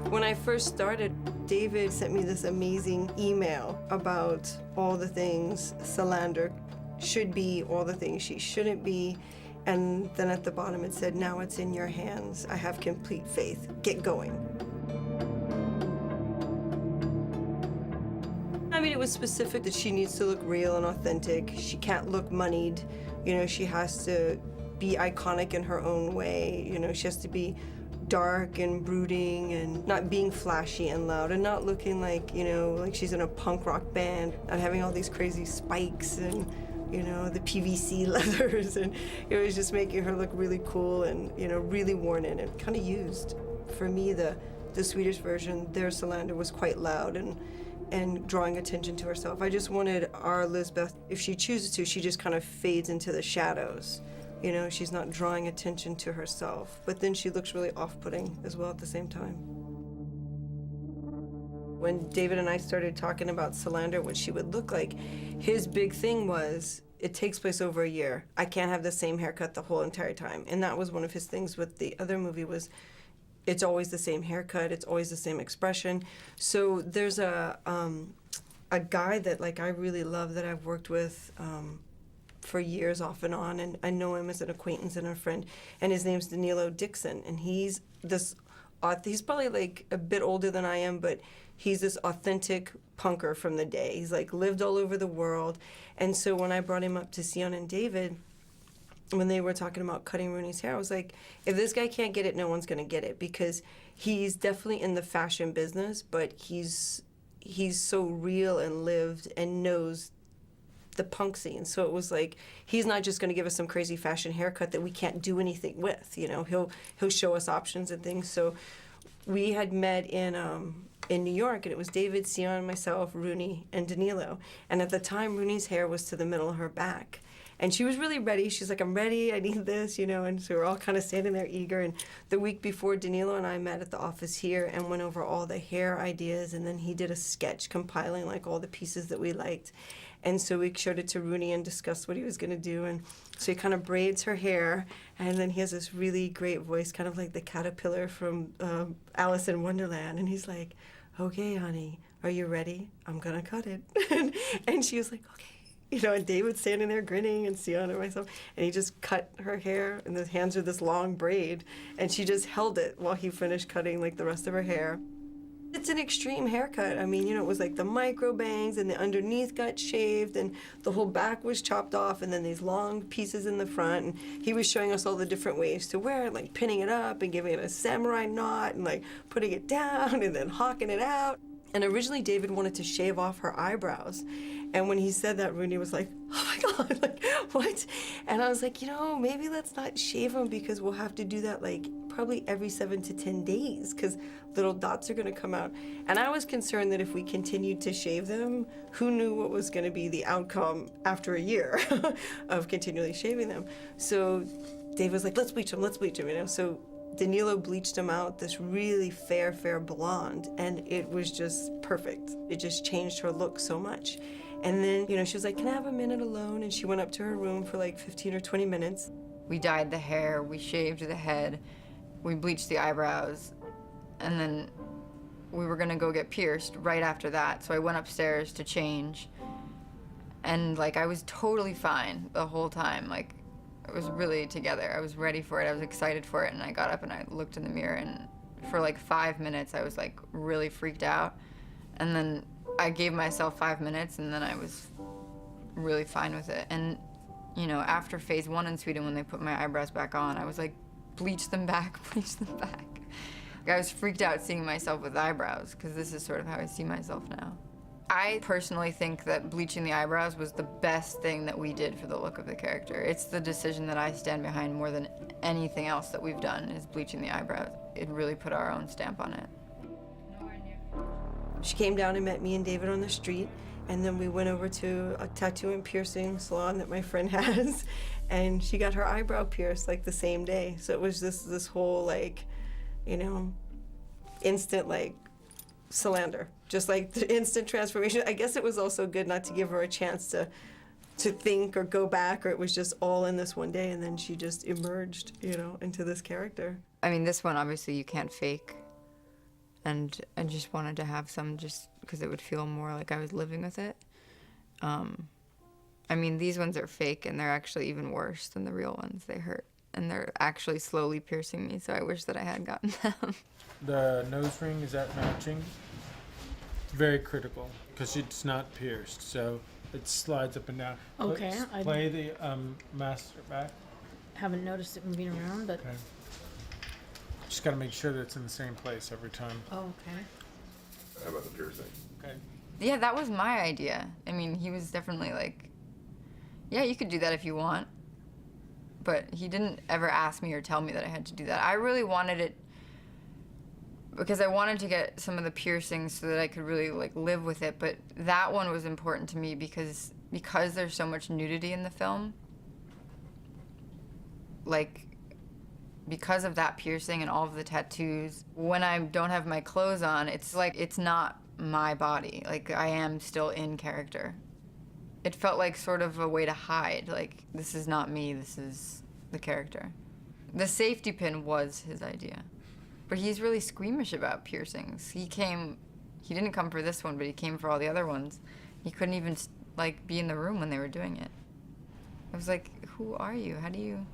When I first started, David sent me this amazing email about all the things Salander should be, all the things she shouldn't be, and then at the bottom it said, now it's in your hands. I have complete faith. Get going. I mean, it was specific that she needs to look real and authentic. She can't look moneyed. You know, she has to be iconic in her own way. You know, she has to be dark and brooding and not being flashy and loud and not looking like, you know, like she's in a punk rock band and having all these crazy spikes and, you know, the PVC leathers, and it was just making her look really cool and, you know, really worn in and kind of used. For me, the Swedish version, their Salander was quite loud and drawing attention to herself. I just wanted our Lisbeth, if she chooses to, she just kind of fades into the shadows. You know, she's not drawing attention to herself, but then she looks really off-putting as well at the same time. When David and I started talking about Salander, what she would look like, his big thing was, it takes place over a year. I can't have the same haircut the whole entire time. And that was one of his things with the other movie was, it's always the same haircut, it's always the same expression. So there's a guy that like I really love that I've worked with for years off and on, and I know him as an acquaintance and a friend, and his name's Danilo Dixon, and he's probably like a bit older than I am, but he's this authentic punker from the day. He's like lived all over the world, and so when I brought him up to Sion and David, when they were talking about cutting Rooney's hair, I was like, if this guy can't get it, no one's gonna get it, because he's definitely in the fashion business, but he's so real and lived and knows the punk scene. So it was like, he's not just going to give us some crazy fashion haircut that we can't do anything with, you know. He'll show us options and things. So we had met in New York, and it was David, Sion, myself, Rooney, and Danilo. And at the time, Rooney's hair was to the middle of her back. And she was really ready. She's like, I'm ready, I need this, you know, and so we're all kind of standing there eager. And the week before, Danilo and I met at the office here and went over all the hair ideas, and then he did a sketch compiling like all the pieces that we liked. And so we showed it to Rooney and discussed what he was gonna do. And so he kind of braids her hair, and then he has this really great voice, kind of like the caterpillar from Alice in Wonderland. And he's like, okay, honey, are you ready? I'm gonna cut it. And she was like, okay. You know, and David's standing there grinning, and Sion and myself, and he just cut her hair, and the hands are this long braid, and she just held it while he finished cutting like the rest of her hair. It's an extreme haircut. I mean, you know, it was like the micro bangs, and the underneath got shaved, and the whole back was chopped off, and then these long pieces in the front, and he was showing us all the different ways to wear it, like pinning it up and giving it a samurai knot, and like putting it down, and then hawking it out. And originally David wanted to shave off her eyebrows. And when he said that, Rooney was like, oh my God, like, what? And I was like, you know, maybe let's not shave them, because we'll have to do that like probably every 7 to 10 days, because little dots are gonna come out. And I was concerned that if we continued to shave them, who knew what was gonna be the outcome after a year of continually shaving them. So Dave was like, let's bleach them, you know? So Danilo bleached them out this really fair blonde, and it was just perfect. It just changed her look so much. And then, you know, she was like, can I have a minute alone? And she went up to her room for like 15 or 20 minutes. We dyed the hair, we shaved the head, we bleached the eyebrows, and then we were gonna go get pierced right after that. So I went upstairs to change, and like I was totally fine the whole time. Like, I was really together. I was ready for it. I was excited for it. And I got up and I looked in the mirror, and for like 5 minutes, I was like really freaked out. And then I gave myself 5 minutes, and then I was really fine with it. And, you know, after phase 1 in Sweden, when they put my eyebrows back on, I was like, bleach them back, bleach them back. Like, I was freaked out seeing myself with eyebrows, because this is sort of how I see myself now. I personally think that bleaching the eyebrows was the best thing that we did for the look of the character. It's the decision that I stand behind more than anything else that we've done, is bleaching the eyebrows. It really put our own stamp on it. She came down and met me and David on the street, and then we went over to a tattoo and piercing salon that my friend has, and she got her eyebrow pierced like the same day. So it was this whole like, you know, instant like Salander, just like the instant transformation. I guess it was also good not to give her a chance to think or go back, or it was just all in this one day, and then she just emerged, you know, into this character. I mean, this one obviously you can't fake. and I just wanted to have some just because it would feel more like I was living with it. I mean, these ones are fake, and they're actually even worse than the real ones. They hurt, and they're actually slowly piercing me, so I wish that I had gotten them. The nose ring, is that matching? Very critical, because it's not pierced, so it slides up and down. Okay, Let's play the master back. Haven't noticed it moving around, but... Okay. Just got to make sure that it's in the same place every time. Oh, okay. How about the piercing? Okay. Yeah, that was my idea. I mean, he was definitely like, yeah, you could do that if you want. But he didn't ever ask me or tell me that I had to do that. I really wanted it because I wanted to get some of the piercings so that I could really like live with it. But that one was important to me because there's so much nudity in the film. Like, because of that piercing and all of the tattoos, when I don't have my clothes on, it's like it's not my body. Like, I am still in character. It felt like sort of a way to hide. Like, this is not me, this is the character. The safety pin was his idea. But he's really squeamish about piercings. He didn't come for this one, but he came for all the other ones. He couldn't even, like, be in the room when they were doing it. I was like, who are you? How do you...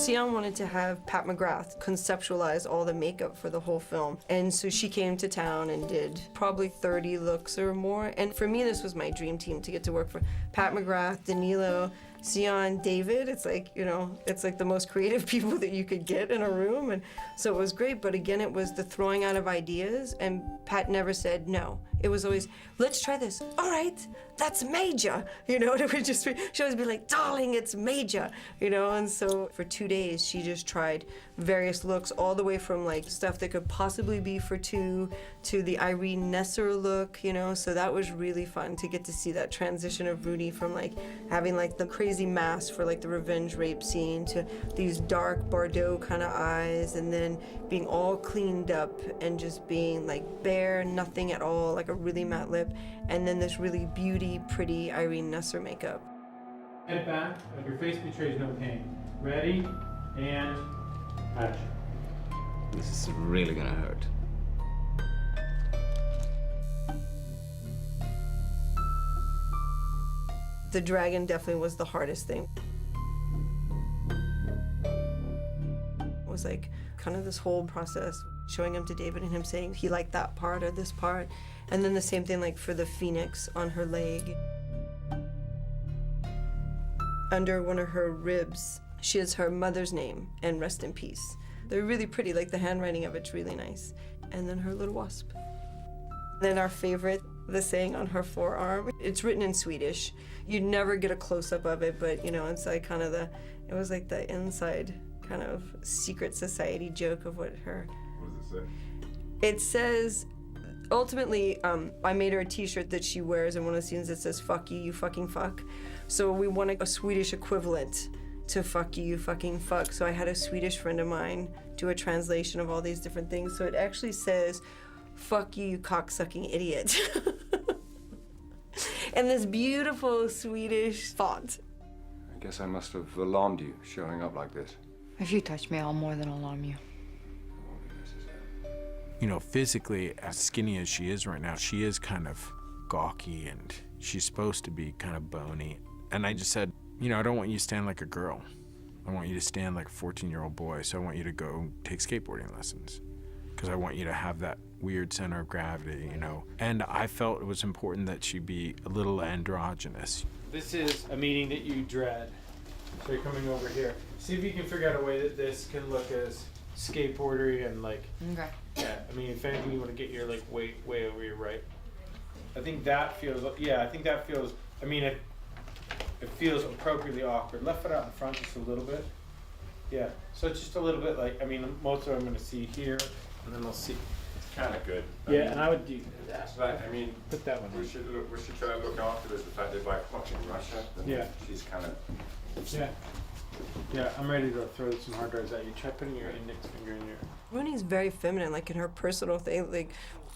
Sion wanted to have Pat McGrath conceptualize all the makeup for the whole film. And so she came to town and did probably 30 looks or more. And for me, this was my dream team to get to work for Pat McGrath, Danilo, Sion, David. It's like, you know, it's like the most creative people that you could get in a room. And so it was great. But again, it was the throwing out of ideas. And Pat never said no. It was always, let's try this. All right, that's major. You know, and it would just be, she'd always be like, darling, it's major. You know, and so for 2 days, she just tried various looks, all the way from like stuff that could possibly be for two to the Irene Nesser look, you know. So that was really fun to get to see that transition of Rooney from like having like the crazy mask for like the revenge rape scene to these dark Bordeaux kind of eyes, and then being all cleaned up and just being like bare, nothing at all, like a really matte lip, and then this really beauty, pretty Irene Nesser makeup. Head back, your face betrays no pain. Ready, and action. This is really gonna hurt. The dragon definitely was the hardest thing. It was like kind of this whole process, showing him to David and him saying he liked that part or this part. And then the same thing like for the phoenix on her leg. Under one of her ribs, she has her mother's name and rest in peace. They're really pretty, like the handwriting of it's really nice. And then her little wasp. Then our favorite, the saying on her forearm, it's written in Swedish. You'd never get a close-up of it, but you know, it's like kind of it was like the inside kind of secret society joke of what her... What does it say? It says, ultimately, I made her a t-shirt that she wears in one of the scenes that says, fuck you, you fucking fuck. So we wanted a Swedish equivalent to fuck you, you fucking fuck. So I had a Swedish friend of mine do a translation of all these different things. So it actually says, fuck you, you cocksucking idiot. And this beautiful Swedish font. I guess I must have alarmed you, showing up like this. If you touch me, I'll more than alarm you. You know, physically, as skinny as she is right now, she is kind of gawky and she's supposed to be kind of bony. And I just said, you know, I don't want you to stand like a girl. I want you to stand like a 14-year-old boy. So I want you to go take skateboarding lessons because I want you to have that weird center of gravity, you know. And I felt it was important that she be a little androgynous. This is a meeting that you dread. So you're coming over here. See if you can figure out a way that this can look as skateboardery and like, Okay. yeah, I mean, if anything, you want to get your like way over your right. I think that feels, yeah, I think that feels, I mean, it feels appropriately awkward. Left foot out in front just a little bit. Yeah, so it's just a little bit like, I mean, most of them I'm going to see here, and then I'll see. It's kind of good. Yeah, and I would do that. But, I mean, Put that one we in. should try to look after this, the fact that by watching Russia, then Yeah. she's kind of... Yeah. Yeah, I'm ready to throw some hard drives at you. Try putting your index finger in your... Rooney's very feminine, like in her personal thing, like,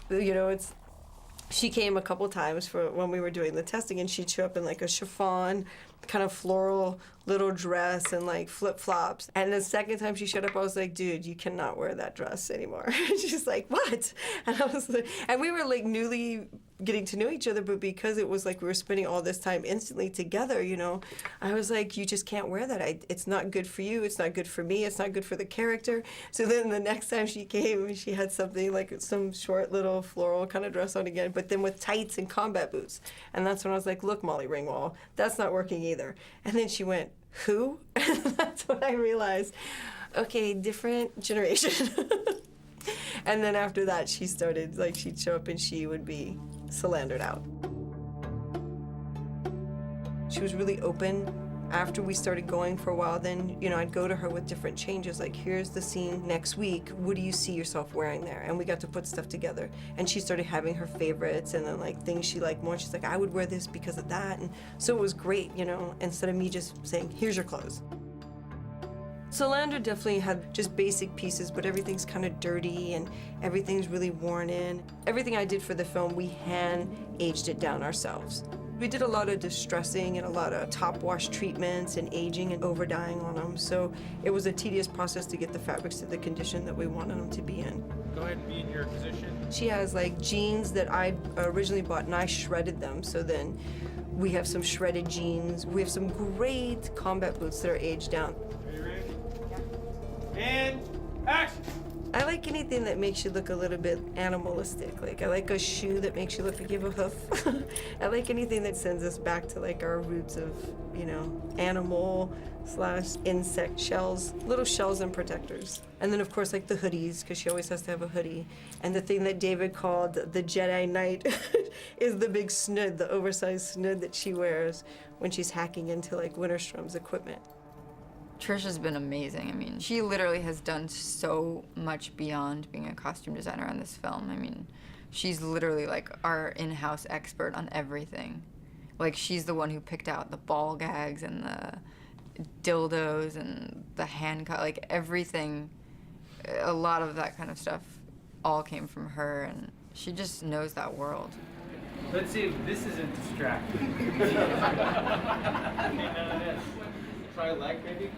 you know, She came a couple times for when we were doing the testing, and she'd show up in like a chiffon, kind of floral little dress and like flip-flops. And the second time she showed up, I was like, dude, you cannot wear that dress anymore. She's like, what? And I was like, and we were like newly getting to know each other, but because it was like we were spending all this time instantly together, you know, I was like, you just can't wear that. It's not good for you. It's not good for me. It's not good for the character. So then the next time she came, she had something like some short little floral kind of dress on again, but then with tights and combat boots. And that's when I was like, look, Molly Ringwald, that's not working either. And then she went, who? And that's when I realized, okay, different generation. And then after that, she started, like, she'd show up and she would be Salandered out. She was really open. After we started going for a while, then, you know, I'd go to her with different changes, like, here's the scene next week, what do you see yourself wearing there? And we got to put stuff together. And she started having her favorites and then, like, things she liked more. She's like, I would wear this because of that. And so it was great, you know, instead of me just saying, here's your clothes. Salander definitely had just basic pieces, but everything's kind of dirty and everything's really worn in. Everything I did for the film, we hand-aged it down ourselves. We did a lot of distressing and a lot of top wash treatments and aging and over-dyeing on them, so it was a tedious process to get the fabrics to the condition that we wanted them to be in. Go ahead and be in your position. She has like jeans that I originally bought and I shredded them, so then we have some shredded jeans. We have some great combat boots that are aged down. Are you ready? And action! I like anything that makes you look a little bit animalistic. Like, I like a shoe that makes you look like you have a hoof. I like anything that sends us back to like our roots of, you know, animal/insect shells, little shells and protectors. And then of course like the hoodies, because she always has to have a hoodie. And the thing that David called the Jedi Knight is the big snood, the oversized snood that she wears when she's hacking into like Winterstrom's equipment. Trisha's been amazing. I mean, she literally has done so much beyond being a costume designer on this film. I mean, she's literally like our in-house expert on everything. Like, she's the one who picked out the ball gags and the dildos and the handcuff, like everything. A lot of that kind of stuff all came from her, and she just knows that world. Let's see if this isn't distracting. Okay, none of this. Try a leg, maybe?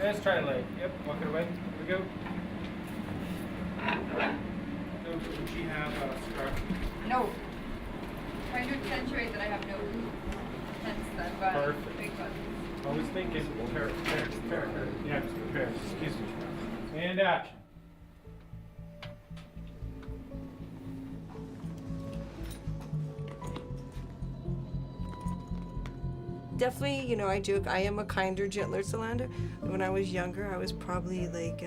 Let's try a leg. Yep, walk it away. Here we go. So, would she have a scarf? No. Trying to accentuate that I have no boot, hence that button. Perfect. Big button. Always thinking, prepare. Yeah, just prepare. Excuse me. And action. Definitely, you know, I joke, I am a kinder, gentler Salander. When I was younger, I was probably like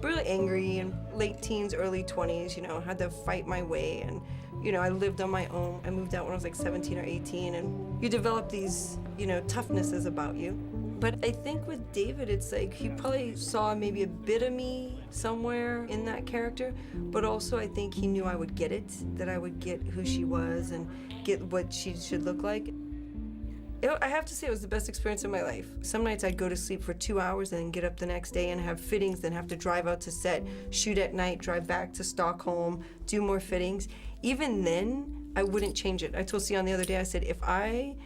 really angry in late teens, early 20s, you know, had to fight my way. And, you know, I lived on my own. I moved out when I was like 17 or 18, and you develop these, you know, toughnesses about you. But I think with David, it's like he probably saw maybe a bit of me somewhere in that character, but also I think he knew I would get it, that I would get who she was and get what she should look like. I have to say it was the best experience of my life. Some nights I'd go to sleep for 2 hours and then get up the next day and have fittings, then have to drive out to set, shoot at night, drive back to Stockholm, do more fittings. Even then, I wouldn't change it. I told Sion the other day, I said, if I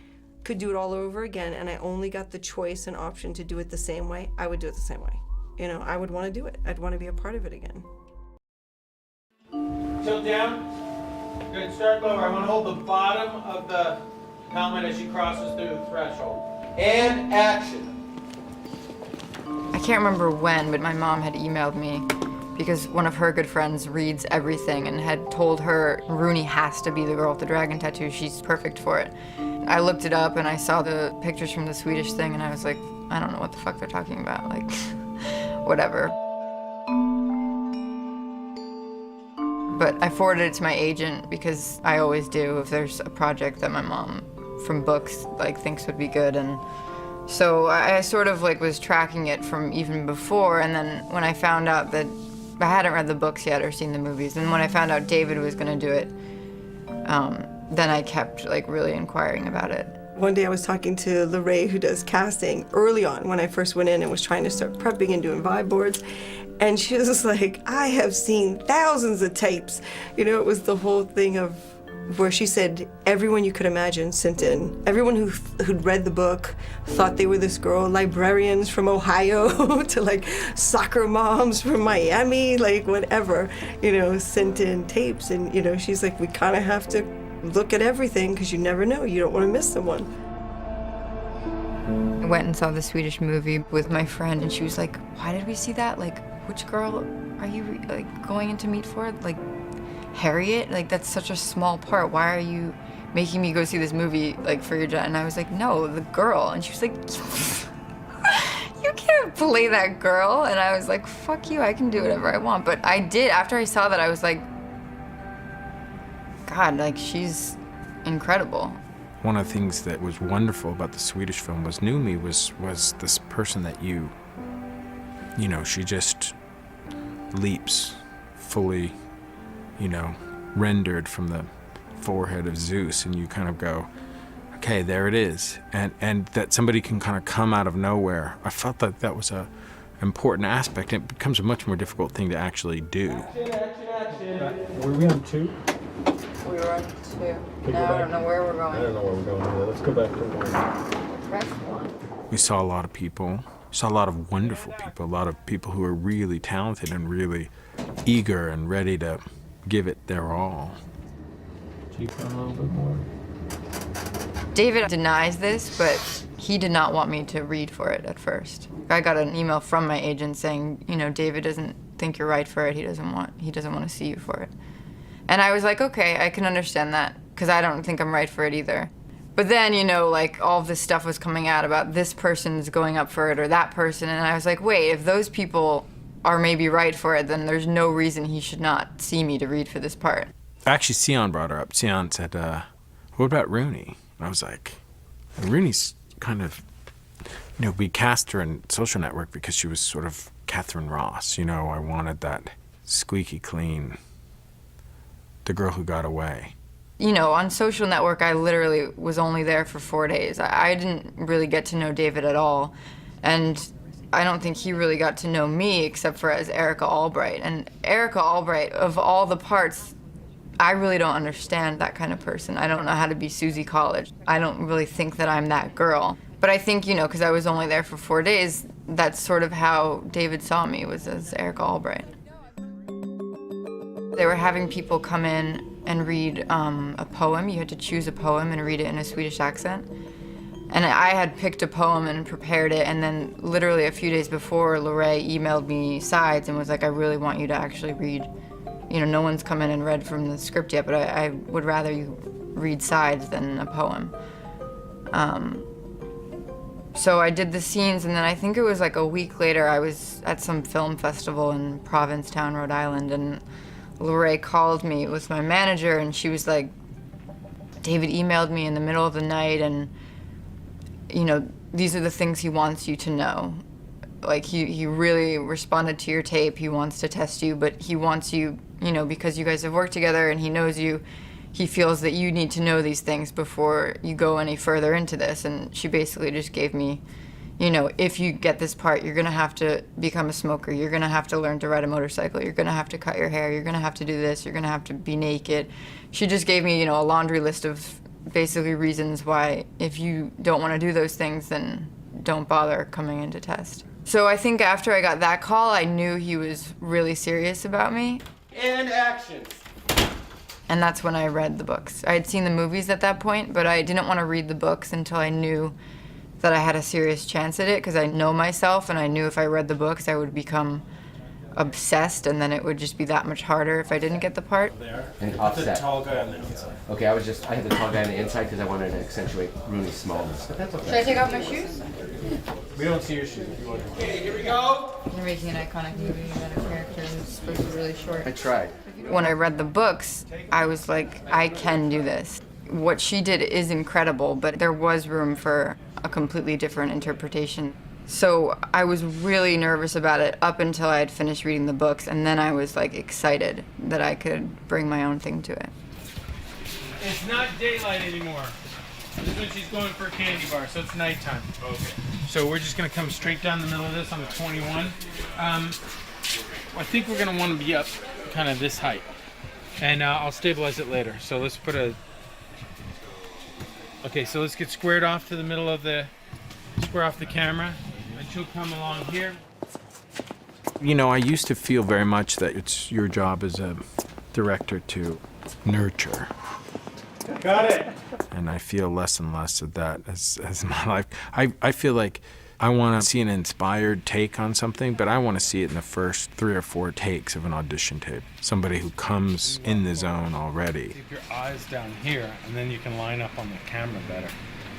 could do it all over again and I only got the choice and option to do it the same way, I would do it the same way. You know, I would want to do it. I'd want to be a part of it again. Tilt down. Good, start lower. I want to hold the bottom of the helmet as she crosses through the threshold. And action. I can't remember when, but my mom had emailed me because one of her good friends reads everything and had told her Rooney has to be the girl with the dragon tattoo. She's perfect for it. I looked it up and I saw the pictures from the Swedish thing and I was like, I don't know what the fuck they're talking about. Like, whatever. But I forwarded it to my agent because I always do if there's a project that my mom from books like thinks would be good. And so I sort of like was tracking it from even before, and then when I found out that I hadn't read the books yet or seen the movies, and when I found out David was gonna do it, then I kept like really inquiring about it. One day I was talking to Lorraine, who does casting, early on when I first went in and was trying to start prepping and doing vibe boards. And she was just like, I have seen thousands of tapes. You know, it was the whole thing of where she said everyone you could imagine sent in. Everyone who'd read the book thought they were this girl, librarians from Ohio to like soccer moms from Miami, like whatever, sent in tapes. And, she's like, we kind of have to look at everything because you never know. You don't want to miss someone. I went and saw the Swedish movie with my friend, and she was like, why did we see that? Like, which girl are you going in to meet for? Like, Harriet? Like, that's such a small part. Why are you making me go see this movie, like, for your job? And I was like, no, the girl. And she was like, you can't play that girl. And I was like, fuck you, I can do whatever I want. But I did. After I saw that, I was like, God, like, she's incredible. One of the things that was wonderful about the Swedish film was Noomi was this person that she just leaps fully, rendered from the forehead of Zeus, and you kind of go, okay, there it is. And that somebody can kind of come out of nowhere. I felt that that was a important aspect. It becomes a much more difficult thing to actually do. Were we on 2? We were on 2. Now I don't know where we're going. I don't know where we're going either. Let's go back to 1. Press 1. We saw a lot of people. We saw a lot of wonderful people, a lot of people who are really talented and really eager and ready to give it their all. Deep down a little bit more. David denies this, but he did not want me to read for it at first. I got an email from my agent saying, David doesn't think you're right for it. He doesn't want to see you for it. And I was like, okay, I can understand that, because I don't think I'm right for it either. But then, all of this stuff was coming out about this person's going up for it or that person, and I was like, wait, if those people are maybe right for it, then there's no reason he should not see me to read for this part. Actually, Sion brought her up. Sion said, what about Rooney? And I was like, Rooney's kind of, we cast her in Social Network because she was sort of Catherine Ross. I wanted that squeaky clean, the girl who got away. On Social Network, I literally was only there for 4 days. I didn't really get to know David at all. And I don't think he really got to know me except for as Erica Albright. And Erica Albright, of all the parts, I really don't understand that kind of person. I don't know how to be Susie College. I don't really think that I'm that girl. But I think, because I was only there for 4 days, that's sort of how David saw me, was as Erica Albright. They were having people come in and read a poem. You had to choose a poem and read it in a Swedish accent. And I had picked a poem and prepared it, and then literally a few days before, Lorraine emailed me sides and was like, I really want you to actually read. No one's come in and read from the script yet, but I would rather you read sides than a poem. So I did the scenes, and then I think it was like a week later, I was at some film festival in Provincetown, Rhode Island, and Lorraine called me. It was my manager, and she was like, David emailed me in the middle of the night, and these are the things he wants you to know. Like, he really responded to your tape. He wants to test you, but he wants you, because you guys have worked together and he knows you, he feels that you need to know these things before you go any further into this. And she basically just gave me, if you get this part, you're gonna have to become a smoker. You're gonna have to learn to ride a motorcycle. You're gonna have to cut your hair. You're gonna have to do this. You're gonna have to be naked. She just gave me, a laundry list of basically reasons why if you don't want to do those things, then don't bother coming in to test. So I think after I got that call, I knew he was really serious about me. And action. And that's when I read the books. I had seen the movies at that point, but I didn't want to read the books until I knew that I had a serious chance at it, because I know myself, and I knew if I read the books, I would become obsessed, and then it would just be that much harder if I didn't get the part. And The offset. tall guy on the inside. Okay, I had the tall guy on the inside because I wanted to accentuate Rooney's smallness, but that's okay. Should I take off my shoes? We don't see your shoes. If you want to. Okay, here we go. You're making an iconic movie about a character who's supposed to be really short. I tried. When I read the books, I was like, I can do this. What she did is incredible, but there was room for a completely different interpretation. So I was really nervous about it up until I had finished reading the books, and then I was like excited that I could bring my own thing to it. It's not daylight anymore. This is when she's going for a candy bar, so it's nighttime. Okay. So we're just gonna come straight down the middle of this on the 21. I think we're gonna want to be up kind of this height. And I'll stabilize it later. So let's put a... Okay, so let's get squared off to the middle of the... Square off the camera. And she'll come along here. You know, I used to feel very much that it's your job as a director to nurture. Got it! And I feel less and less of that as my life. I feel like I want to see an inspired take on something, but I want to see it in the first 3 or 4 takes of an audition tape. Somebody who comes in the zone already. Keep your eyes down here, and then you can line up on the camera better.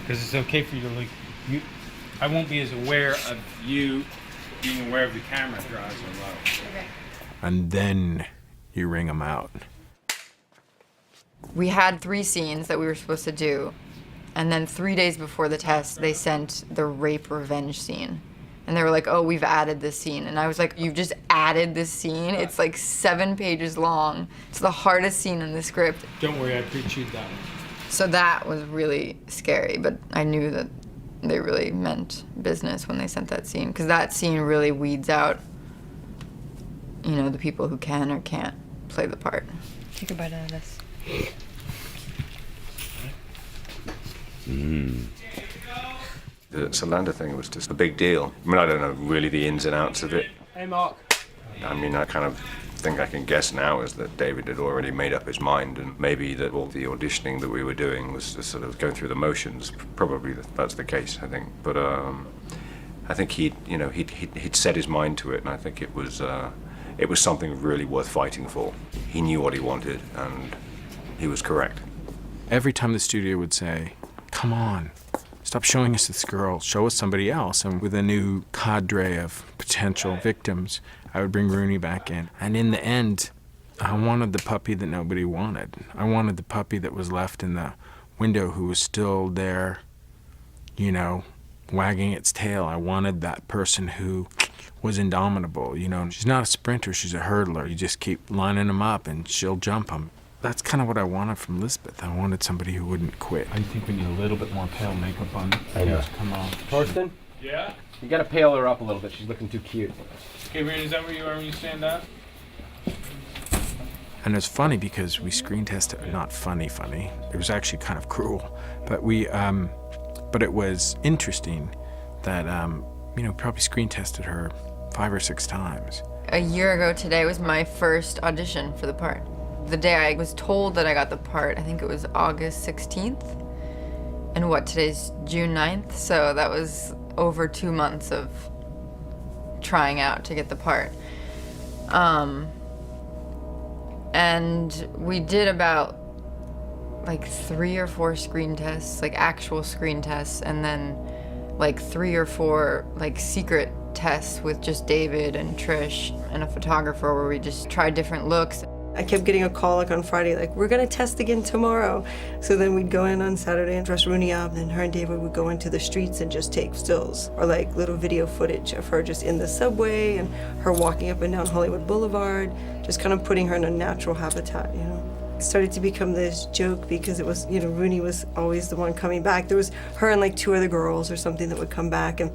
Because it's okay for you to like, I won't be as aware of you being aware of the camera if your eyes are low. Okay. And then you ring them out. We had 3 scenes that we were supposed to do, and then 3 days before the test, they sent the rape revenge scene. And they were like, oh, we've added this scene. And I was like, you've just added this scene? It's like 7 pages long. It's the hardest scene in the script. Don't worry, I pre-chewed that one. So that was really scary, but I knew that they really meant business when they sent that scene, because that scene really weeds out, you know, the people who can or can't play the part. Take a bite out of this. The Salander thing was just a big deal. I mean, I don't know really the ins and outs of it. Hey, Mark. I mean, I kind of think I can guess now is that David had already made up his mind, and maybe that all the auditioning that we were doing was just sort of going through the motions. Probably that's the case, I think. But I think he'd set his mind to it, and I think it was something really worth fighting for. He knew what he wanted, and he was correct. Every time the studio would say, come on, stop showing us this girl, show us somebody else. And with a new cadre of potential victims, I would bring Rooney back in. And in the end, I wanted the puppy that nobody wanted. I wanted the puppy that was left in the window who was still there, you know, wagging its tail. I wanted that person who was indomitable, you know. She's not a sprinter, she's a hurdler. You just keep lining them up and she'll jump them. That's kind of what I wanted from Lisbeth. I wanted somebody who wouldn't quit. I think we need a little bit more pale makeup on. I know. Come on. Torsten, Yeah? you gotta pale her up a little bit. She's looking too cute. Okay, Rita, is that where you are when you stand up? And it's funny because we screen tested, not funny. It was actually kind of cruel, but but it was interesting that, you know, probably screen tested her 5 or 6 times. A year ago today was my first audition for the part. The day I was told that I got the part, I think it was August 16th. And what, today's June 9th? So that was over 2 months of trying out to get the part. And we did about like 3 or 4 screen tests, like actual screen tests, and then like 3 or 4 like secret tests with just David and Trish and a photographer where we just tried different looks. I kept getting a call like on Friday, like, we're gonna test again tomorrow. So then we'd go in on Saturday and dress Rooney up, and her and David would go into the streets and just take stills or like little video footage of her just in the subway and her walking up and down Hollywood Boulevard, just kind of putting her in a natural habitat, you know. It started to become this joke because it was, you know, Rooney was always the one coming back. There was her and like 2 other girls or something that would come back, and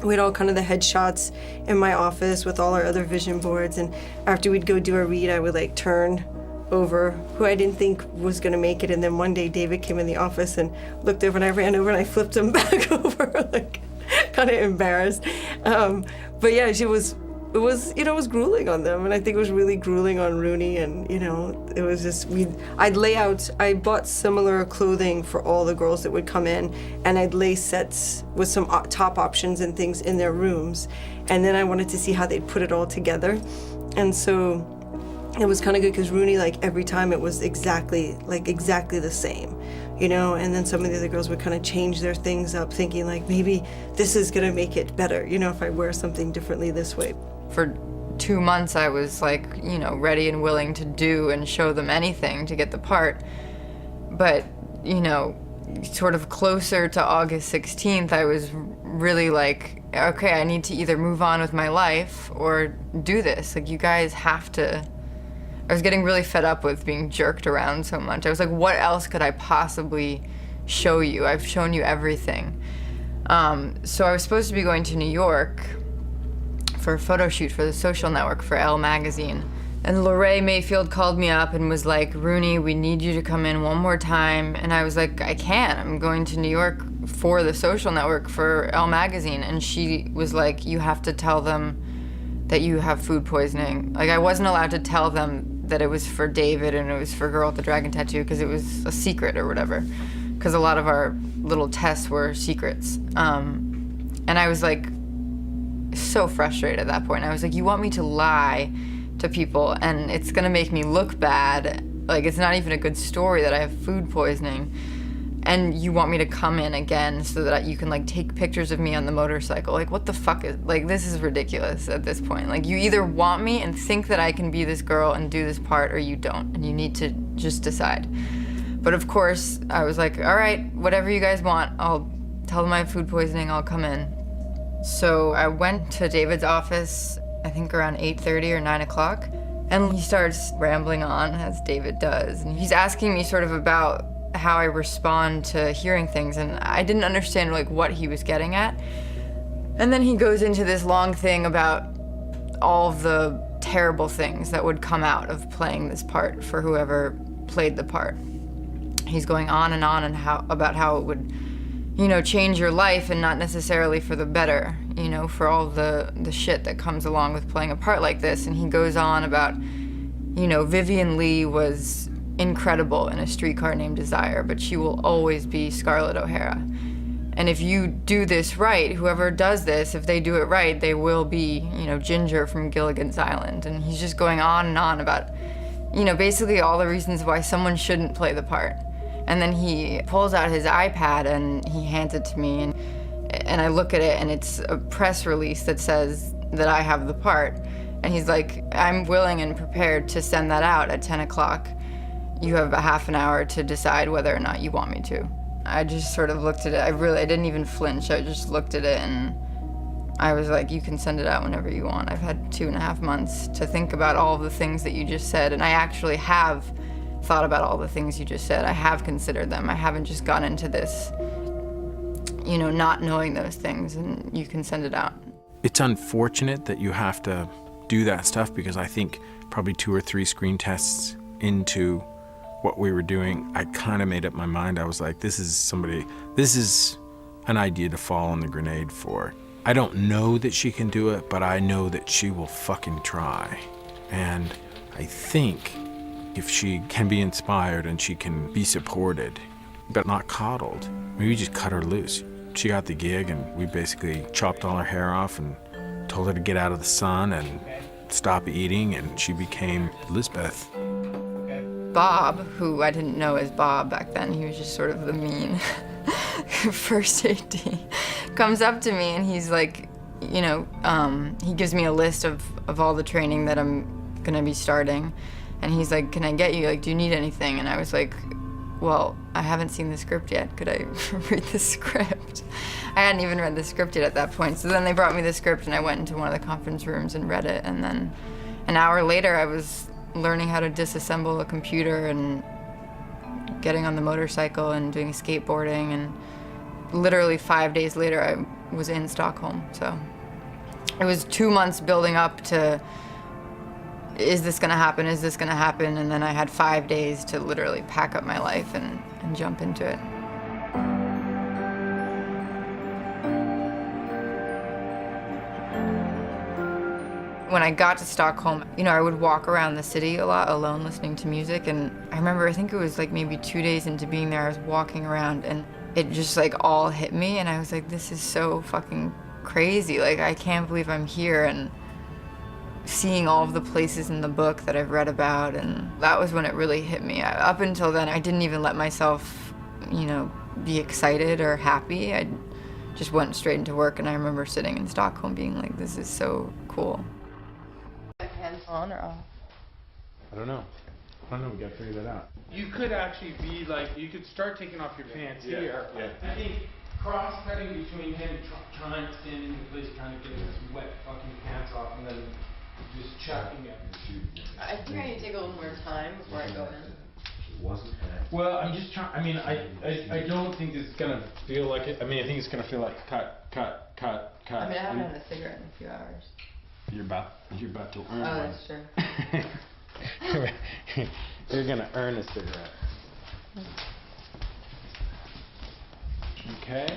we had all kind of the headshots in my office with all our other vision boards, and after we'd go do a read, I would like turn over who I didn't think was gonna make it, and then one day David came in the office and looked over, and I ran over and I flipped him back over, like kind of embarrassed. But yeah, it was, you know, it was grueling on them, and I think it was really grueling on Rooney, and you know, it was just, I bought similar clothing for all the girls that would come in, and I'd lay sets with some top options and things in their rooms, and then I wanted to see how they'd put it all together. And so it was kind of good because Rooney, like every time it was exactly the same, you know, and then some of the other girls would kind of change their things up, thinking like, maybe this is gonna make it better, you know, if I wear something differently this way. For 2 months I was like, you know, ready and willing to do and show them anything to get the part. But, you know, sort of closer to August 16th, I was really like, okay, I need to either move on with my life or do this. Like, you guys have to. I was getting really fed up with being jerked around so much. I was like, what else could I possibly show you? I've shown you everything. So I was supposed to be going to New York for a photo shoot for the Social Network for Elle magazine. And Lorraine Mayfield called me up and was like, Rooney, we need you to come in one more time. And I was like, I can't. I'm going to New York for the Social Network for Elle magazine. And she was like, you have to tell them that you have food poisoning. Like, I wasn't allowed to tell them that it was for David and it was for Girl with the Dragon Tattoo because it was a secret or whatever. Because a lot of our little tests were secrets. And I was like so frustrated at that point. I was like, you want me to lie to people and it's gonna make me look bad. Like, it's not even a good story that I have food poisoning. And you want me to come in again so that you can like take pictures of me on the motorcycle. Like, what the fuck is, like, this is ridiculous at this point. Like, you either want me and think that I can be this girl and do this part, or you don't, and you need to just decide. But of course, I was like, all right, whatever you guys want, I'll tell them I have food poisoning, I'll come in. So I went to David's office, I think around 8:30 or 9 o'clock, and he starts rambling on, as David does. And he's asking me sort of about how I respond to hearing things, and I didn't understand like what he was getting at. And then he goes into this long thing about all of the terrible things that would come out of playing this part for whoever played the part. He's going on and about how it would, you know, change your life and not necessarily for the better, you know, for all the shit that comes along with playing a part like this. And he goes on about, you know, Vivian Lee was incredible in A Streetcar Named Desire, but she will always be Scarlett O'Hara. And if you do this right, whoever does this, if they do it right, they will be, you know, Ginger from Gilligan's Island. And he's just going on and on about, you know, basically all the reasons why someone shouldn't play the part. And then he pulls out his iPad and he hands it to me, and I look at it, and it's a press release that says that I have the part. And he's like, I'm willing and prepared to send that out at 10 o'clock. You have a half an hour to decide whether or not you want me to. I just sort of looked at it. I didn't even flinch. I just looked at it and I was like, you can send it out whenever you want. I've had 2.5 months to think about all of the things that you just said, and I actually have thought about all the things you just said. I have considered them. I haven't just gone into this, you know, not knowing those things, and you can send it out. It's unfortunate that you have to do that stuff, because I think probably 2 or 3 screen tests into what we were doing, I kind of made up my mind. I was like, this is an idea to fall on the grenade for. I don't know that she can do it, but I know that she will fucking try. And I think if she can be inspired and she can be supported, but not coddled, maybe just cut her loose. She got the gig and we basically chopped all her hair off and told her to get out of the sun and stop eating, and she became Lisbeth. Bob, who I didn't know as Bob back then, he was just sort of the mean first AD, comes up to me and he's like, you know, he gives me a list of all the training that I'm gonna be starting. And he's like, can I get you, like, do you need anything? And I was like, well, I haven't seen the script yet. Could I read the script? I hadn't even read the script yet at that point. So then they brought me the script and I went into one of the conference rooms and read it. And then an hour later, I was learning how to disassemble a computer and getting on the motorcycle and doing skateboarding. And literally 5 days later, I was in Stockholm. So it was 2 months building up to, is this gonna happen? Is this gonna happen? And then I had 5 days to literally pack up my life and jump into it. When I got to Stockholm, you know, I would walk around the city a lot alone listening to music, and I remember, I think it was like maybe 2 days into being there, I was walking around and it just like all hit me, and I was like, this is so fucking crazy. Like, I can't believe I'm here, and seeing all of the places in the book that I've read about, and that was when it really hit me. Up until then, I didn't even let myself, you know, be excited or happy. I just went straight into work, and I remember sitting in Stockholm being like, this is so cool. Hands on or off? I don't know, we gotta figure that out. You could actually be like, you could start taking off your pants here. Yeah. I think cross-cutting between him trying to stand in the place, trying to get his wet fucking pants off, and then just chucking it. I think I need to take a little more time before I go in. Well, I'm just trying, I mean, I don't think it's gonna feel like it. I mean, I think it's gonna feel like cut. I mean, I haven't had a cigarette in a few hours. You're about to earn one. Oh, that's true. You're gonna earn a cigarette. Okay.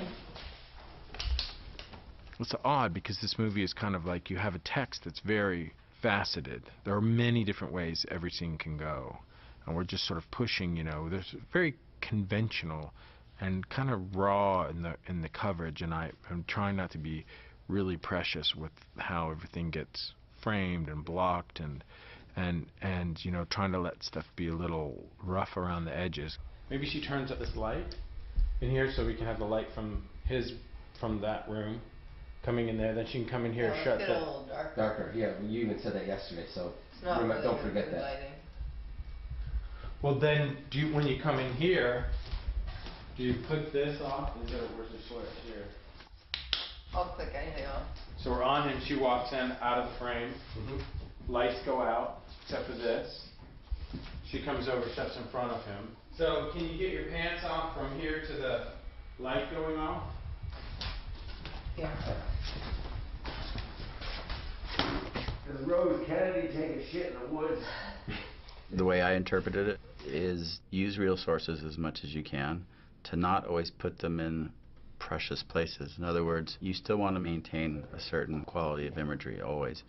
It's odd because this movie is kind of like you have a text that's very faceted. There are many different ways every scene can go, and we're just sort of pushing. There's very conventional and kind of raw in the coverage, and I'm trying not to be really precious with how everything gets framed and blocked, and trying to let stuff be a little rough around the edges. Maybe she turns up this light in here so we can have the light from that room coming in there. Then she can come in here, shut a the. little darker. Darker, yeah. You even said that yesterday, so It's not really don't forget good that. lighting. Well, then, when you come in here, do you click this off? Where's the switch here? I'll click anything off. So we're on, and she walks in out of the frame. Lights go out, except for this. She comes over, steps in front of him. So can you get your pants off from here to the light going off? Yeah. Does Rose Kennedy take a shit in the woods? The way I interpreted it is use real sources as much as you can, to not always put them in precious places. In other words, you still want to maintain a certain quality of imagery always,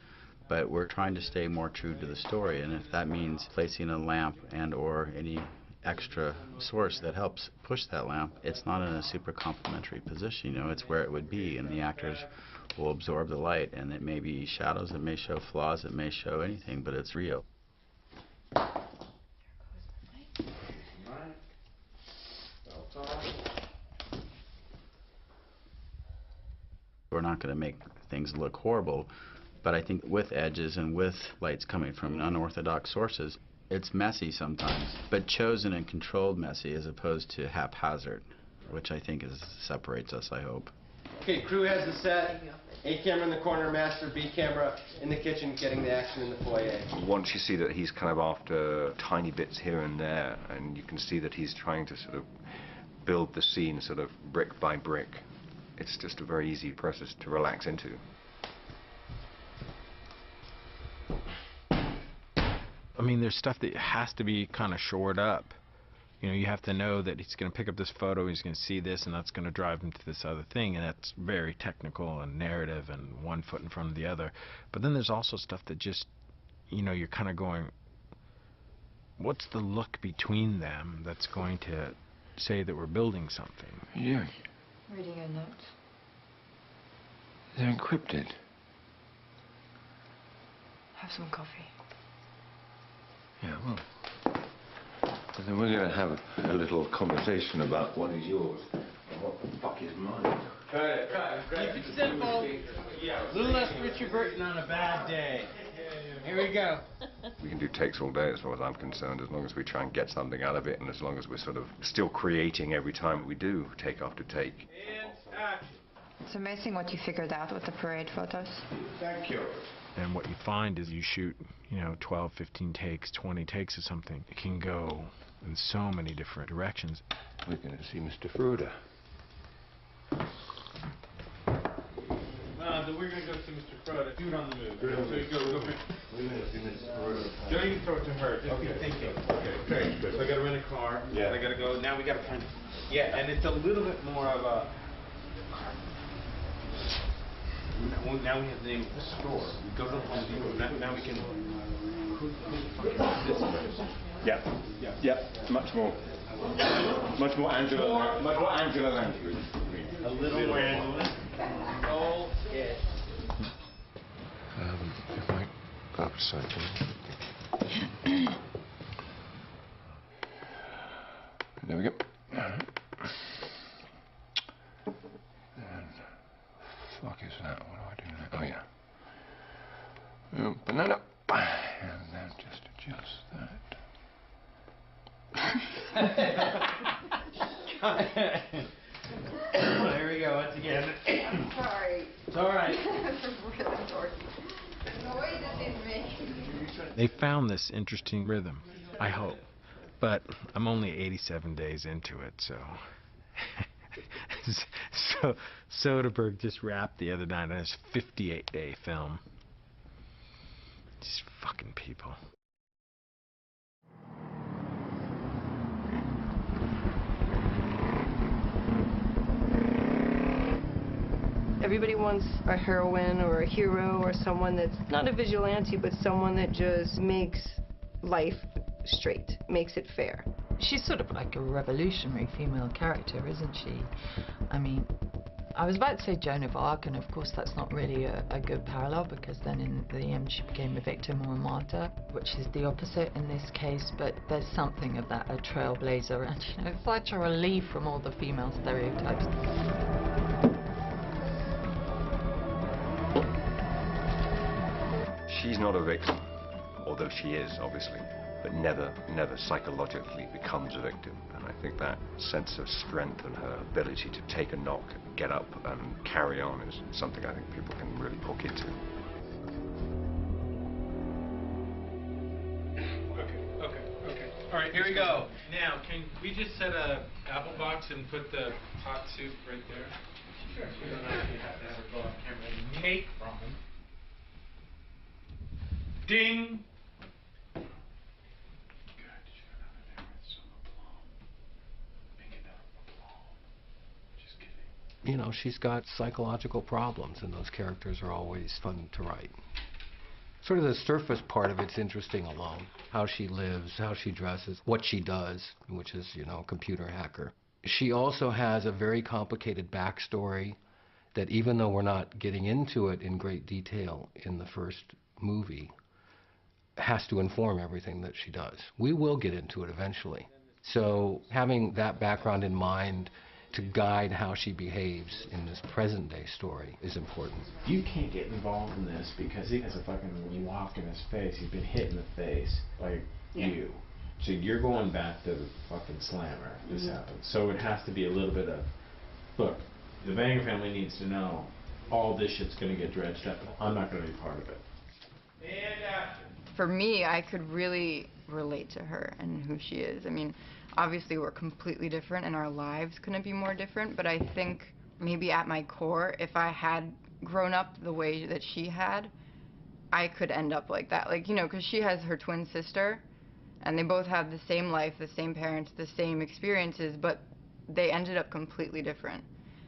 but we're trying to stay more true to the story, and if that means placing a lamp and or any extra source that helps push that lamp, it's not in a super complementary position, it's where it would be, and the actors will absorb the light, and it may be shadows, it may show flaws, it may show anything, but it's real. We're not going to make things look horrible, but I think with edges and with lights coming from unorthodox sources, it's messy sometimes, but chosen and controlled messy as opposed to haphazard, which I think separates us, I hope. Okay, crew has the set. A camera in the corner, master, B camera in the kitchen, getting the action in the foyer. Once you see that he's kind of after tiny bits here and there, and you can see that he's trying to sort of build the scene sort of brick by brick, it's just a very easy process to relax into. I mean, there's stuff that has to be kind of shored up. You have to know that he's going to pick up this photo, he's going to see this, and that's going to drive him to this other thing, and that's very technical and narrative and one foot in front of the other. But then there's also stuff that just, you're kind of going, what's the look between them that's going to say that we're building something? Yeah, Reading your notes. they're encrypted. Have some coffee. Yeah, well. And then we're going to have a little conversation about what is yours and what the fuck is mine. Keep it simple. A little less Richard Burton on a bad day. Here we go. We can do takes all day as far as I'm concerned, as long as we try and get something out of it, and as long as we're sort of still creating every time we do take after take. And action. It's amazing what you figured out with the parade photos. Thank you. And what you find is you shoot, 12, 15 takes, 20 takes of something. It can go in so many different directions. We're going to see Mr. Fruder. We're going to go see Mr. Froda. Do it on the move. So you go. Don't even throw it to her. Just be thinking. Okay, great. So I got to rent a car. Yeah. I got to go. Now we got to find. Yeah, and it's a little bit more of a. Now we have the name of the store. We go to the Home Depot. Now we can. Who the fuck is this place? Yeah. Much more Angela language. A little more Angela. Oh, yeah. If I go up a second. There we go. And fuck is that? What do I do now? Oh yeah. Open that up. And then just adjust that. There we go. Once again. Sorry. It's all right. Really dorky. The noise it makes. They found this interesting rhythm, I hope. But I'm only 87 days into it, so... so Soderbergh just wrapped the other night on his 58-day film. These fucking people. Everybody wants a heroine or a hero or someone that's not a vigilante, but someone that just makes life straight, makes it fair. She's sort of like a revolutionary female character, isn't she? I mean, I was about to say Joan of Arc, and of course that's not really a good parallel, because then in the end she became a victim or a martyr, which is the opposite in this case, but there's something of that, a trailblazer, and you know, it's such a relief from all the female stereotypes. She's not a victim, although she is, obviously, but never psychologically becomes a victim. And I think that sense of strength and her ability to take a knock, get up and carry on is something I think people can really hook into. Okay. All right, here we go. Now, can we just set a apple box and put the hot soup right there? Sure. We don't actually have to have it go on camera. Take from them. Ding! You know, she's got psychological problems, and those characters are always fun to write. Sort of the surface part of it's interesting alone. How she lives, how she dresses, what she does, which is, you know, a computer hacker. She also has a very complicated backstory that, even though we're not getting into it in great detail in the first movie, has to inform everything that she does. We will get into it eventually. So having that background in mind to guide how she behaves in this present-day story is important. You can't get involved in this because he has a fucking lock in his face. He's been hit in the face by you. So you're going back to the fucking slammer. This happens. So it has to be a little bit of, look, the Banger family needs to know all this shit's going to get dredged up. I'm not going to be part of it. And action. For me, I could really relate to her and who she is. I mean, obviously we're completely different and our lives couldn't be more different, but I think maybe at my core, if I had grown up the way that she had, I could end up like that. Like, you know, because she has her twin sister, and they both have the same life, the same parents, the same experiences, but they ended up completely different.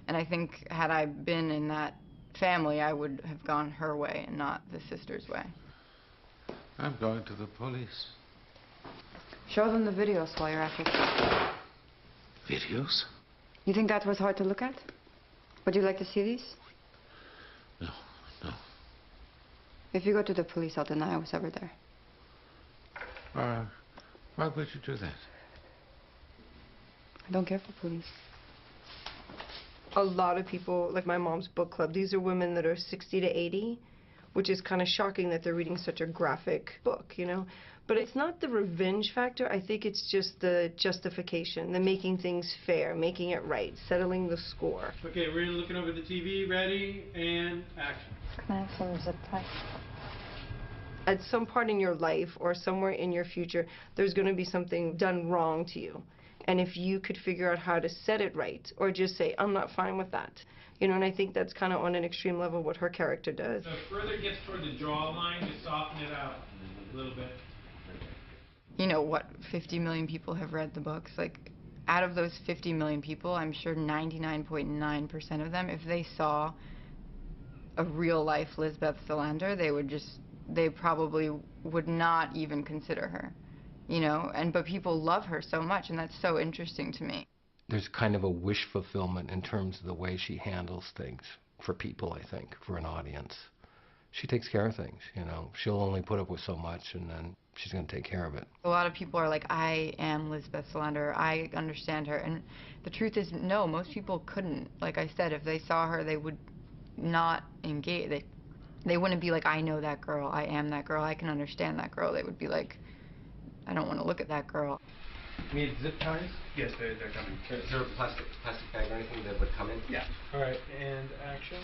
And I think had I been in that family, I would have gone her way and not the sister's way. I'm going to the police. Show them the videos while you're at it. Videos? You think that was hard to look at? Would you like to see these? No. If you go to the police, I'll deny I was ever there. Why would you do that? I don't care for police. A lot of people, like my mom's book club, these are women that are 60 to 80, which is kind of shocking that they're reading such a graphic book, you know? But it's not the revenge factor. I think it's just the justification, the making things fair, making it right, settling the score. Okay, we're looking over the TV. Ready, and action. Can I have some zip tie? At some part in your life or somewhere in your future, there's going to be something done wrong to you. And if you could figure out how to set it right, or just say, I'm not fine with that. You know, and I think that's kind of on an extreme level what her character does. So further it gets toward the jawline, just soften it out a little bit. You know what, 50 million people have read the books. Like, out of those 50 million people, I'm sure 99.9% of them, if they saw a real-life Lisbeth Salander, they probably would not even consider her, you know? But people love her so much, and that's so interesting to me. There's kind of a wish fulfillment in terms of the way she handles things for people, I think, for an audience. She takes care of things, you know. She'll only put up with so much, and then she's going to take care of it. A lot of people are like, I am Lisbeth Salander, I understand her, and the truth is, no, most people couldn't. Like I said, if they saw her, they would not engage. They wouldn't be like, I know that girl, I am that girl, I can understand that girl. They would be like, I don't want to look at that girl. Need zip ties? Yes, they're coming. Is there a plastic bag or anything that would come in? Yeah. All right, and action.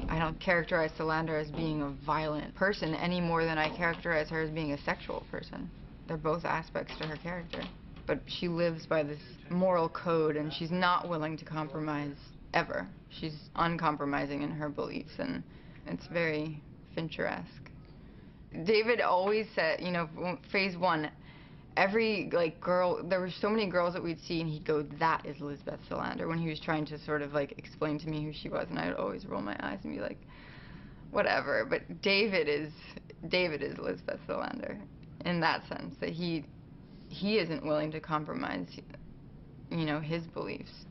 I don't characterize Salander as being a violent person any more than I characterize her as being a sexual person. They're both aspects to her character. But she lives by this moral code, and she's not willing to compromise ever. She's uncompromising in her beliefs, and it's very Fincher-esque. David always said, you know, phase one, every like girl, there were so many girls that we'd see, and he'd go, "That is Lisbeth Salander," when he was trying to sort of like explain to me who she was, and I'd always roll my eyes and be like, whatever. But David is Lisbeth Salander in that sense, that he isn't willing to compromise, you know, his beliefs.